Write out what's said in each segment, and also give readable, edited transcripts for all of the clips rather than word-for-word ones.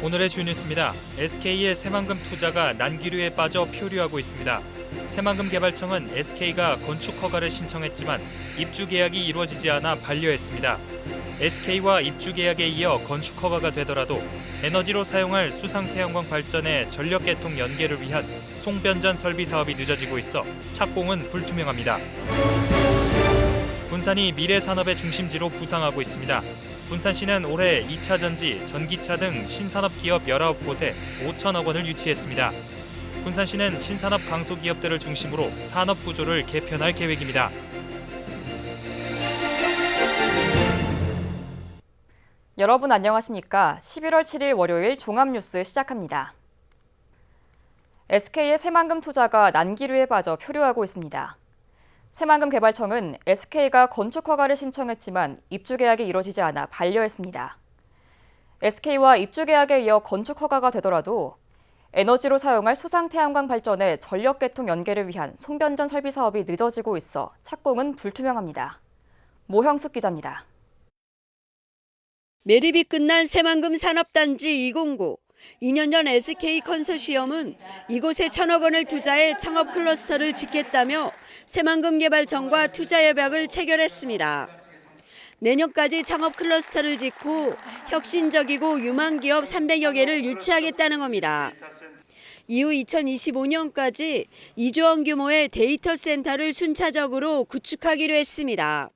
오늘의 주뉴스입니다. SK의 새만금 투자가 난기류에 빠져 표류하고 있습니다. 새만금 개발청은 SK가 건축 허가를 신청했지만 입주 계약이 이루어지지 않아 반려했습니다. SK와 입주 계약에 이어 건축 허가가 되더라도 에너지로 사용할 수상태양광 발전의 전력 개통 연계를 위한 송변전 설비 사업이 늦어지고 있어 착공은 불투명합니다. 군산이 미래 산업의 중심지로 부상하고 있습니다. 군산시는 올해 2차 전지, 전기차 등 신산업 기업 19곳에 5천억 원을 유치했습니다. 군산시는 신산업 강소기업들을 중심으로 산업 구조를 개편할 계획입니다. 여러분 안녕하십니까? 11월 7일 월요일 종합뉴스 시작합니다. SK의 새만금 투자가 난기류에 빠져 표류하고 있습니다. 새만금 개발청은 SK가 건축 허가를 신청했지만 입주 계약이 이루어지지 않아 반려했습니다. SK와 입주 계약에 이어 건축 허가가 되더라도 에너지로 사용할 수상태양광 발전의 전력 개통 연계를 위한 송변전 설비 사업이 늦어지고 있어 착공은 불투명합니다. 모형숙 기자입니다. 매립이 끝난 새만금 산업단지 209. 2년 전 SK 컨소시엄은 이곳에 1,000억 원을 투자해 창업 클러스터를 짓겠다며 새만금 개발청과 투자 협약을 체결했습니다. 내년까지 창업 클러스터를 짓고 혁신적이고 유망 기업 300여 개를 유치하겠다는 겁니다. 이후 2025년까지 2조 원 규모의 데이터 센터를 순차적으로 구축하기로 했습니다.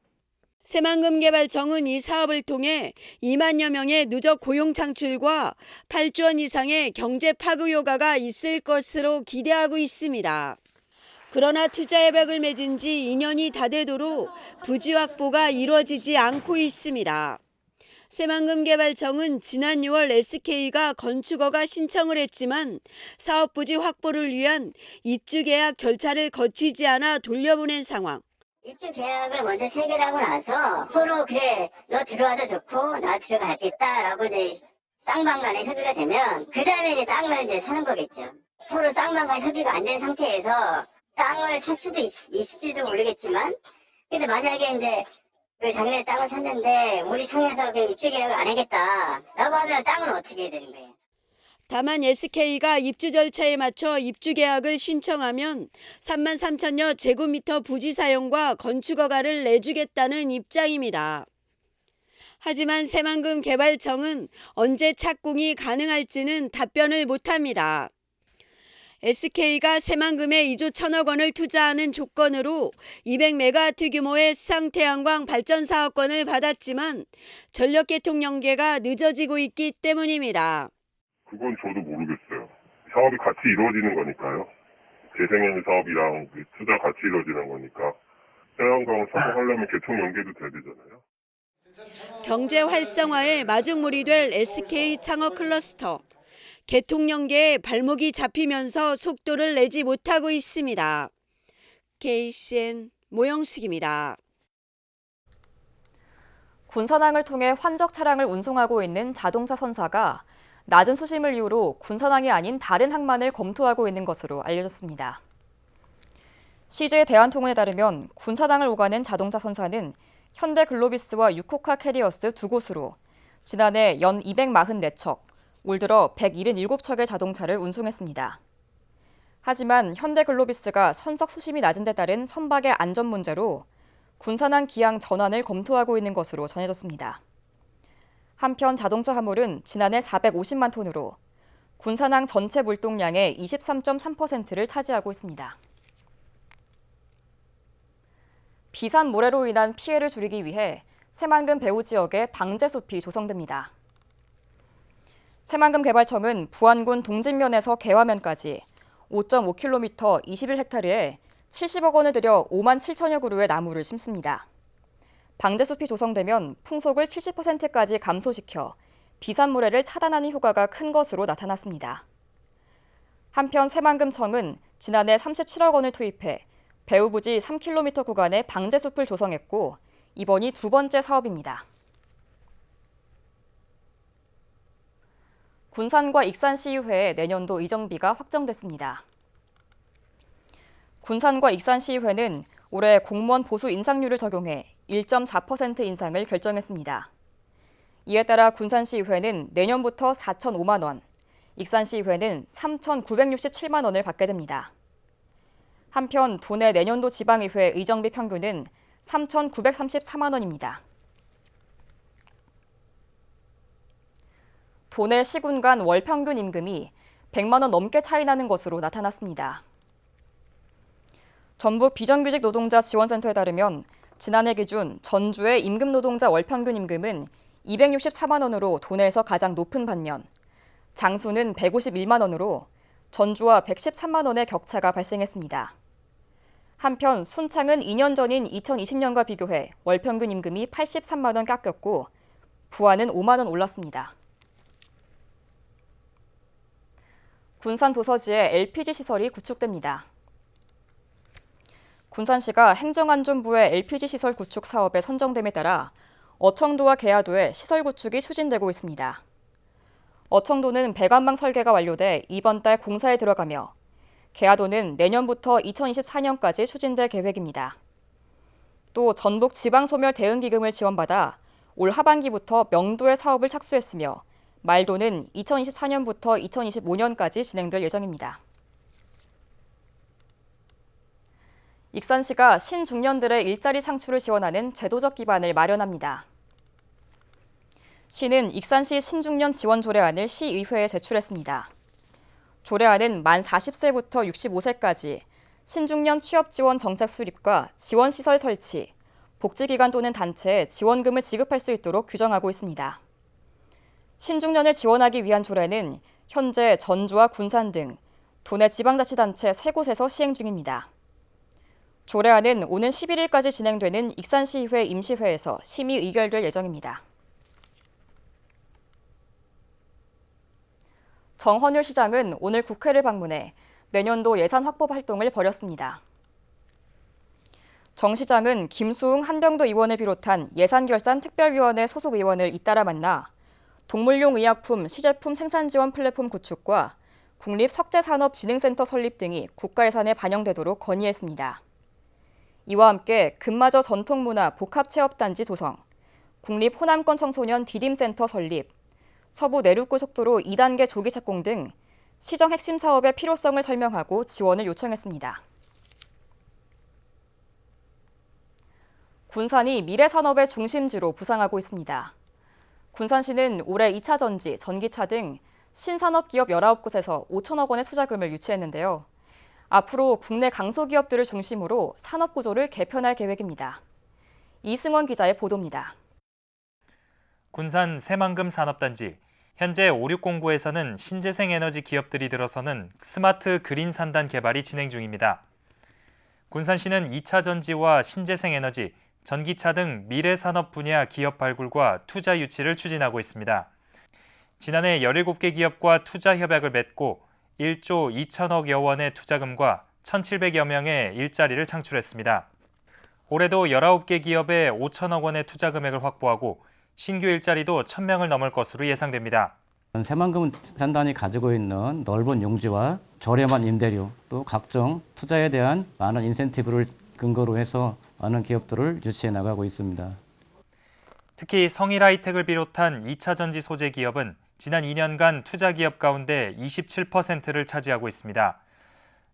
새만금 개발청은 이 사업을 통해 2만여 명의 누적 고용 창출과 8조 원 이상의 경제 파급 효과가 있을 것으로 기대하고 있습니다. 그러나 투자 협약을 맺은 지 2년이 다 되도록 부지 확보가 이루어지지 않고 있습니다. 새만금 개발청은 지난 6월 SK가 건축허가 신청을 했지만 사업 부지 확보를 위한 입주 계약 절차를 거치지 않아 돌려보낸 상황. 입주 계약을 먼저 체결하고 나서 서로 그래 너 들어와도 좋고 나 들어가겠다라고 이제 쌍방간에 협의가 되면 그 다음에 이제 땅을 이제 사는 거겠죠. 서로 쌍방간 협의가 안 된 상태에서 땅을 살 수도 있을지도 모르겠지만 근데 만약에 이제 그 작년에 땅을 샀는데 우리 청년사업에 입주 계약을 안 하겠다라고 하면 땅은 어떻게 해야 되는 거예요? 다만 SK가 입주 절차에 맞춰 입주 계약을 신청하면 3만 3천여 제곱미터 부지 사용과 건축 허가를 내주겠다는 입장입니다. 하지만 새만금 개발청은 언제 착공이 가능할지는 답변을 못합니다. SK가 새만금에 2조 1천억 원을 투자하는 조건으로 200메가와트 규모의 수상태양광 발전 사업권을 받았지만 전력 개통 연계가 늦어지고 있기 때문입니다. 그건 저도 모르겠어요. 사업이 같이 이루어지는 거니까요. 재생에너지 사업이랑 투자 같이 이루어지는 거니까 태양광을 성공하려면 개통 연계도 돼야 되잖아요. 경제 활성화의 마중물이 될 SK 창업 클러스터. 개통 연계에 발목이 잡히면서 속도를 내지 못하고 있습니다. KCN 모형숙입니다. 군산항을 통해 환적 차량을 운송하고 있는 자동차 선사가 낮은 수심을 이유로 군산항이 아닌 다른 항만을 검토하고 있는 것으로 알려졌습니다. CJ 대한통운에 따르면 군산항을 오가는 자동차 선사는 현대글로비스와 유코카 캐리어스 두 곳으로 지난해 연 244척, 올 들어 177척의 자동차를 운송했습니다. 하지만 현대글로비스가 선석 수심이 낮은 데 따른 선박의 안전 문제로 군산항 기항 전환을 검토하고 있는 것으로 전해졌습니다. 한편 자동차 화물은 지난해 450만 톤으로 군산항 전체 물동량의 23.3%를 차지하고 있습니다. 비산 모래로 인한 피해를 줄이기 위해 새만금 배후 지역에 방제숲이 조성됩니다. 새만금 개발청은 부안군 동진면에서 개화면까지 5.5km 21헥타르에 70억 원을 들여 5만 7천여 그루의 나무를 심습니다. 방제숲이 조성되면 풍속을 70%까지 감소시켜 비산모래를 차단하는 효과가 큰 것으로 나타났습니다. 한편 새만금청은 지난해 37억 원을 투입해 배후 부지 3km 구간에 방제숲을 조성했고 이번이 두 번째 사업입니다. 군산과 익산시의회의 내년도 이정비가 확정됐습니다. 군산과 익산시의회는 올해 공무원 보수 인상률을 적용해 1.4% 인상을 결정했습니다. 이에 따라 군산시의회는 내년부터 4,005만 원, 익산시의회는 3,967만 원을 받게 됩니다. 한편 도내 내년도 지방의회 의정비 평균은 3,934만 원입니다. 도내 시군 간 월 평균 임금이 100만 원 넘게 차이 나는 것으로 나타났습니다. 전북 비정규직 노동자 지원센터에 따르면 지난해 기준 전주의 임금 노동자 월 평균 임금은 264만 원으로 도내에서 가장 높은 반면 장수는 151만 원으로 전주와 113만 원의 격차가 발생했습니다. 한편 순창은 2년 전인 2020년과 비교해 월 평균 임금이 83만 원 깎였고 부안은 5만 원 올랐습니다. 군산 도서지에 LPG 시설이 구축됩니다. 군산시가 행정안전부의 LPG 시설 구축 사업에 선정됨에 따라 어청도와 계야도에 시설 구축이 추진되고 있습니다. 어청도는 배관망 설계가 완료돼 이번 달 공사에 들어가며 계야도는 내년부터 2024년까지 추진될 계획입니다. 또 전북 지방소멸 대응기금을 지원받아 올 하반기부터 명도의 사업을 착수했으며 말도는 2024년부터 2025년까지 진행될 예정입니다. 익산시가 신중년들의 일자리 창출을 지원하는 제도적 기반을 마련합니다. 시는 익산시 신중년 지원 조례안을 시의회에 제출했습니다. 조례안은 만 40세부터 65세까지 신중년 취업 지원 정책 수립과 지원시설 설치, 복지기관 또는 단체에 지원금을 지급할 수 있도록 규정하고 있습니다. 신중년을 지원하기 위한 조례는 현재 전주와 군산 등 도내 지방자치단체 3곳에서 시행 중입니다. 조례안은 오는 11일까지 진행되는 익산시의회 임시회에서 심의 의결될 예정입니다. 정헌율 시장은 오늘 국회를 방문해 내년도 예산 확보 활동을 벌였습니다. 정 시장은 김수웅 한병도 의원을 비롯한 예산결산특별위원회 소속 의원을 잇따라 만나 동물용 의약품 시제품 생산 지원 플랫폼 구축과 국립석재산업진흥센터 설립 등이 국가 예산에 반영되도록 건의했습니다. 이와 함께 금마저 전통문화 복합체험단지 조성, 국립호남권 청소년 디딤센터 설립, 서부 내륙고속도로 2단계 조기 착공 등 시정 핵심 사업의 필요성을 설명하고 지원을 요청했습니다. 군산이 미래산업의 중심지로 부상하고 있습니다. 군산시는 올해 2차 전지, 전기차 등 신산업 기업 19곳에서 5천억 원의 투자금을 유치했는데요. 앞으로 국내 강소기업들을 중심으로 산업 구조를 개편할 계획입니다. 이승원 기자의 보도입니다. 군산 새만금 산업단지. 현재 5609에서는 신재생 에너지 기업들이 들어서는 스마트 그린 산단 개발이 진행 중입니다. 군산시는 2차 전지와 신재생 에너지, 전기차 등 미래 산업 분야 기업 발굴과 투자 유치를 추진하고 있습니다. 지난해 17개 기업과 투자 협약을 맺고 1조 2천억여 원의 투자금과 1,700여 명의 일자리를 창출했습니다. 올해도 19개 기업에 5천억 원의 투자 금액을 확보하고 신규 일자리도 1,000명을 넘을 것으로 예상됩니다. 새만금 산단이 가지고 있는 넓은 용지와 저렴한 임대료, 또 각종 투자에 대한 많은 인센티브를 근거로 해서 많은 기업들을 유치해 나가고 있습니다. 특히 성일하이텍을 비롯한 2차 전지 소재 기업은 지난 2년간 투자 기업 가운데 27%를 차지하고 있습니다.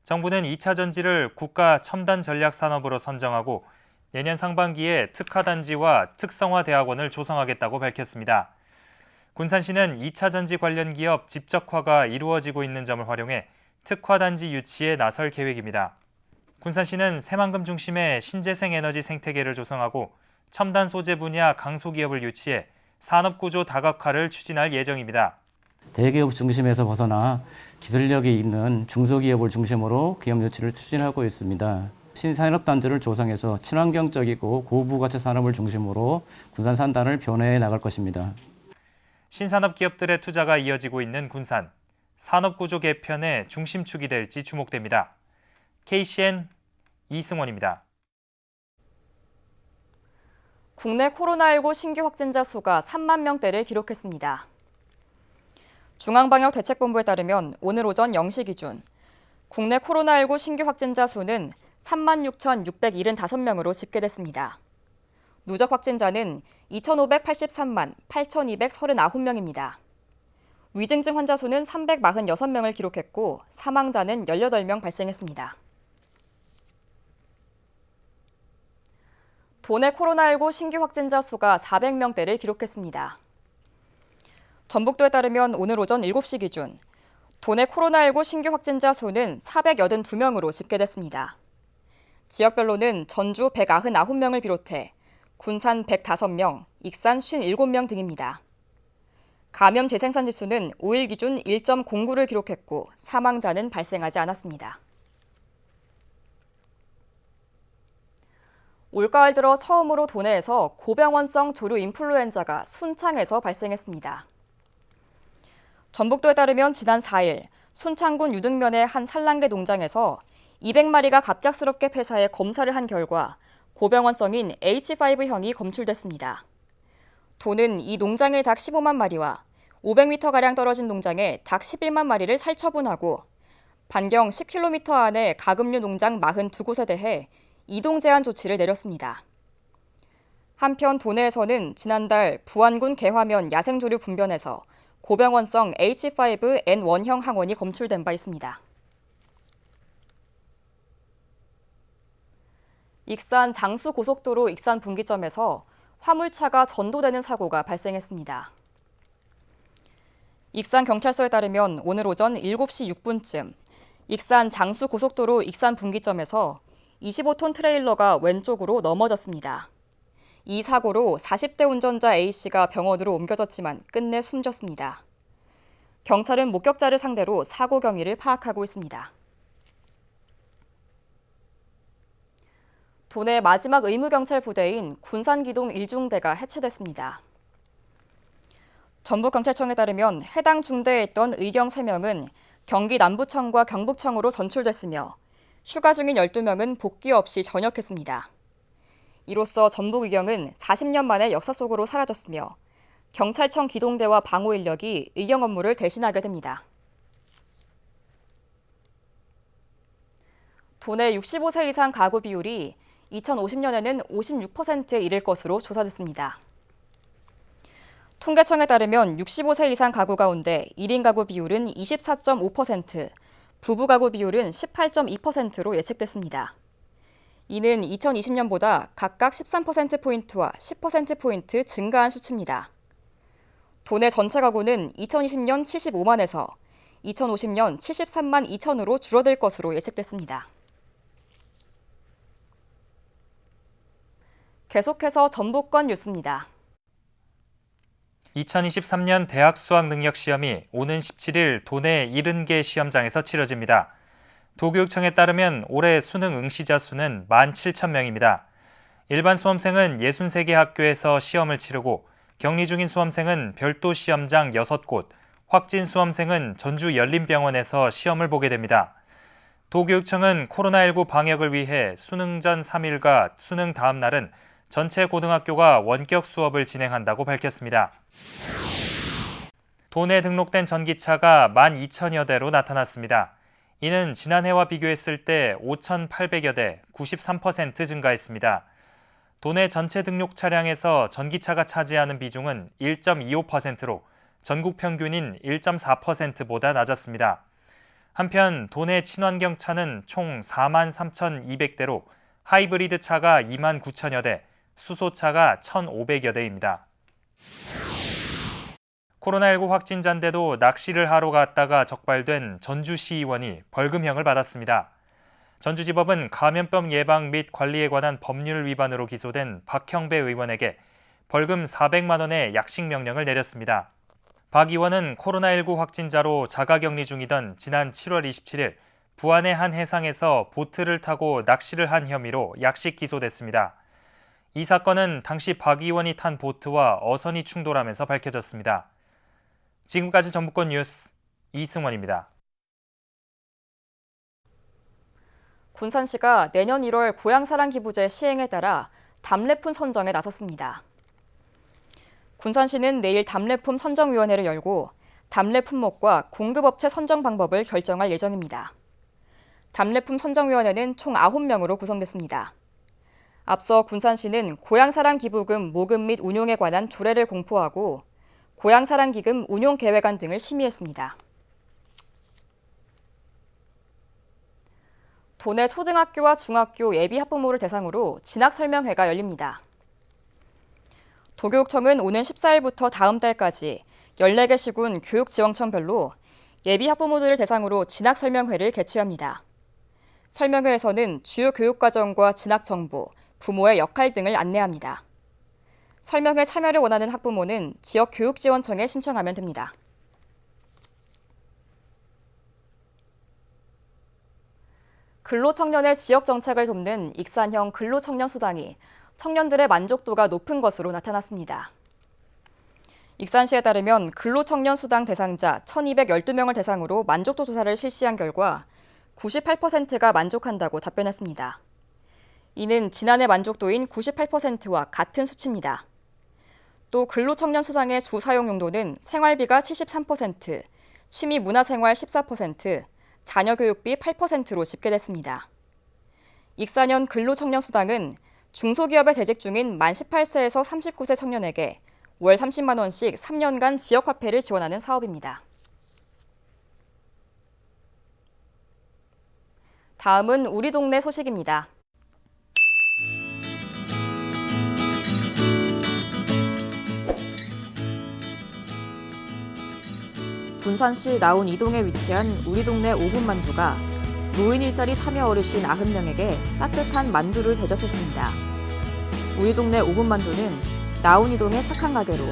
정부는 2차 전지를 국가 첨단 전략 산업으로 선정하고 내년 상반기에 특화단지와 특성화대학원을 조성하겠다고 밝혔습니다. 군산시는 2차 전지 관련 기업 집적화가 이루어지고 있는 점을 활용해 특화단지 유치에 나설 계획입니다. 군산시는 새만금 중심의 신재생 에너지 생태계를 조성하고 첨단 소재 분야 강소기업을 유치해 산업구조 다각화를 추진할 예정입니다. 대기업 중심에서 벗어나 기술력이 있는 중소기업을 중심으로 기업 유치를 추진하고 있습니다. 신산업단지를 조성해서 친환경적이고 고부가치 산업을 중심으로 군산 산단을 변화해 나갈 것입니다. 신산업 기업들의 투자가 이어지고 있는 군산. 산업구조 개편의 중심축이 될지 주목됩니다. KCN 이승원입니다. 국내 코로나19 신규 확진자 수가 3만 명대를 기록했습니다. 중앙방역대책본부에 따르면 오늘 오전 0시 기준 국내 코로나19 신규 확진자 수는 36,675명으로 집계됐습니다. 누적 확진자는 2,583만 8,239명입니다. 위중증 환자 수는 346명을 기록했고 사망자는 18명 발생했습니다. 도내 코로나19 신규 확진자 수가 400명대를 기록했습니다. 전북도에 따르면 오늘 오전 7시 기준 도내 코로나19 신규 확진자 수는 482명으로 집계됐습니다. 지역별로는 전주 199명을 비롯해 군산 105명, 익산 57명 등입니다. 감염 재생산 지수는 5일 기준 1.09를 기록했고 사망자는 발생하지 않았습니다. 올가을 들어 처음으로 도내에서 고병원성 조류 인플루엔자가 순창에서 발생했습니다. 전북도에 따르면 지난 4일 순창군 유등면의 한 산란개 농장에서 200마리가 갑작스럽게 폐사해 검사를 한 결과 고병원성인 H5형이 검출됐습니다. 도는 이 농장의 닭 15만 마리와 500m가량 떨어진 농장의 닭 11만 마리를 살처분하고 반경 10km 안에 가금류 농장 42곳에 대해 이동 제한 조치를 내렸습니다. 한편 도내에서는 지난달 부안군 개화면 야생조류 분변에서 고병원성 H5N1형 항원이 검출된 바 있습니다. 익산 장수고속도로 익산 분기점에서 화물차가 전도되는 사고가 발생했습니다. 익산경찰서에 따르면 오늘 오전 7시 6분쯤 익산 장수고속도로 익산 분기점에서 25톤 트레일러가 왼쪽으로 넘어졌습니다. 이 사고로 40대 운전자 A씨가 병원으로 옮겨졌지만 끝내 숨졌습니다. 경찰은 목격자를 상대로 사고 경위를 파악하고 있습니다. 도내 마지막 의무경찰 부대인 군산기동 1중대가 해체됐습니다. 전북경찰청에 따르면 해당 중대에 있던 의경 3명은 경기 남부청과 경북청으로 전출됐으며 휴가 중인 12명은 복귀 없이 전역했습니다. 이로써 전북의경은 40년 만에 역사 속으로 사라졌으며 경찰청 기동대와 방호 인력이 의경 업무를 대신하게 됩니다. 도내 65세 이상 가구 비율이 2050년에는 56%에 이를 것으로 조사됐습니다. 통계청에 따르면 65세 이상 가구 가운데 1인 가구 비율은 24.5%, 부부 가구 비율은 18.2%로 예측됐습니다. 이는 2020년보다 각각 13%포인트와 10%포인트 증가한 수치입니다. 도내 전체 가구는 2020년 75만에서 2050년 73만 2천으로 줄어들 것으로 예측됐습니다. 계속해서 전북권 뉴스입니다. 2023년 대학 수학 능력 시험이 오는 17일 도내 70개 시험장에서 치러집니다. 도교육청에 따르면 올해 수능 응시자 수는 17,000명입니다. 일반 수험생은 63개 학교에서 시험을 치르고 격리 중인 수험생은 별도 시험장 6곳, 확진 수험생은 전주 열림병원에서 시험을 보게 됩니다. 도교육청은 코로나19 방역을 위해 수능 전 3일과 수능 다음 날은 전체 고등학교가 원격 수업을 진행한다고 밝혔습니다. 도내 등록된 전기차가 12,000여 대로 나타났습니다. 이는 지난해와 비교했을 때 5,800여 대, 93% 증가했습니다. 도내 전체 등록 차량에서 전기차가 차지하는 비중은 1.25%로 전국 평균인 1.4%보다 낮았습니다. 한편 도내 친환경 차는 총 43,200대로 하이브리드 차가 29,000여 대, 수소차가 1,500여 대입니다. 코로나19 확진자인데도 낚시를 하러 갔다가 적발된 전주시의원이 벌금형을 받았습니다. 전주지법은 감염병 예방 및 관리에 관한 법률 위반으로 기소된 박형배 의원에게 벌금 400만 원의 약식 명령을 내렸습니다. 박 의원은 코로나19 확진자로 자가격리 중이던 지난 7월 27일 부안의 한 해상에서 보트를 타고 낚시를 한 혐의로 약식 기소됐습니다. 이 사건은 당시 박 의원이 탄 보트와 어선이 충돌하면서 밝혀졌습니다. 지금까지 전북권 뉴스 이승원입니다. 군산시가 내년 1월 고향사랑기부제 시행에 따라 답례품 선정에 나섰습니다. 군산시는 내일 답례품 선정위원회를 열고 답례 품목과 공급업체 선정 방법을 결정할 예정입니다. 답례품 선정위원회는 총 9명으로 구성됐습니다. 앞서 군산시는 고향사랑기부금 모금 및 운용에 관한 조례를 공포하고 고향사랑기금 운용계획안 등을 심의했습니다. 도내 초등학교와 중학교 예비학부모를 대상으로 진학설명회가 열립니다. 도교육청은 오는 14일부터 다음 달까지 14개 시군 교육지원청별로 예비학부모들을 대상으로 진학설명회를 개최합니다. 설명회에서는 주요 교육과정과 진학정보, 부모의 역할 등을 안내합니다. 설명회 참여를 원하는 학부모는 지역교육지원청에 신청하면 됩니다. 근로청년의 지역정착을 돕는 익산형 근로청년수당이 청년들의 만족도가 높은 것으로 나타났습니다. 익산시에 따르면 근로청년수당 대상자 1,212명을 대상으로 만족도 조사를 실시한 결과 98%가 만족한다고 답변했습니다. 이는 지난해 만족도인 98%와 같은 수치입니다. 또 근로청년수당의 주 사용 용도는 생활비가 73%, 취미 문화생활 14%, 자녀교육비 8%로 집계됐습니다. 익산현 근로청년수당은 중소기업에 재직 중인 만 18세에서 39세 청년에게 월 30만 원씩 3년간 지역화폐를 지원하는 사업입니다. 다음은 우리 동네 소식입니다. 군산시 나운 이동에 위치한 우리 동네 5분 만두가 노인 일자리 참여 어르신 90명에게 따뜻한 만두를 대접했습니다. 우리 동네 5분 만두는 나운 이동의 착한 가게로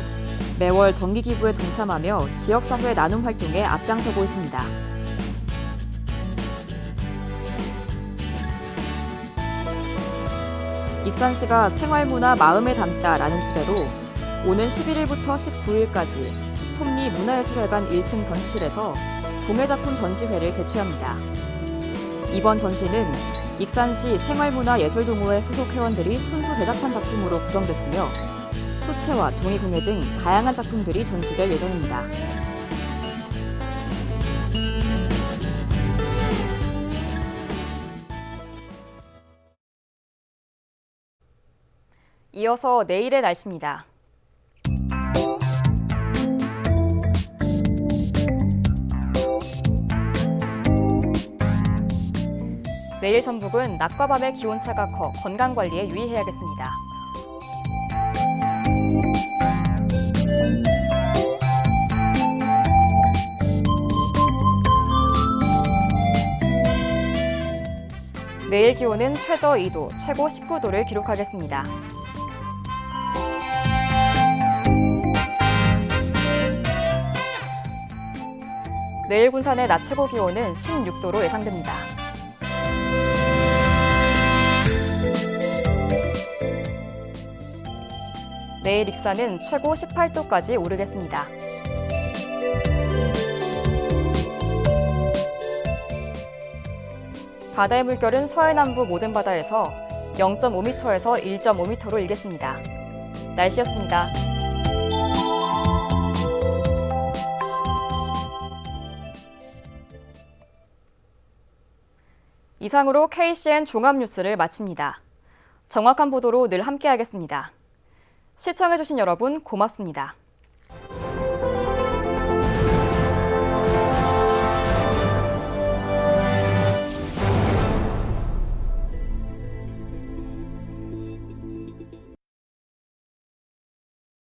매월 정기 기부에 동참하며 지역사회 나눔 활동에 앞장서고 있습니다. 익산시가 생활문화 마음에 담다라는 주제로 오는 11일부터 19일까지 솜리 문화예술회관 1층 전시실에서 공예작품 전시회를 개최합니다. 이번 전시는 익산시 생활문화예술동호회 소속 회원들이 손수 제작한 작품으로 구성됐으며 수채화, 종이공예 등 다양한 작품들이 전시될 예정입니다. 이어서 내일의 날씨입니다. 내일 전북은 낮과 밤의 기온차가 커 건강관리에 유의해야겠습니다. 내일 기온은 최저 2도, 최고 19도를 기록하겠습니다. 내일 군산의 낮 최고 기온은 16도로 예상됩니다. 내일 익산은 최고 18도까지 오르겠습니다. 바다의 물결은 서해남부 모든 바다에서 0.5m에서 1.5m로 일겠습니다. 날씨였습니다. 이상으로 KCN 종합뉴스를 마칩니다. 정확한 보도로 늘 함께하겠습니다. 시청해주신 여러분 고맙습니다.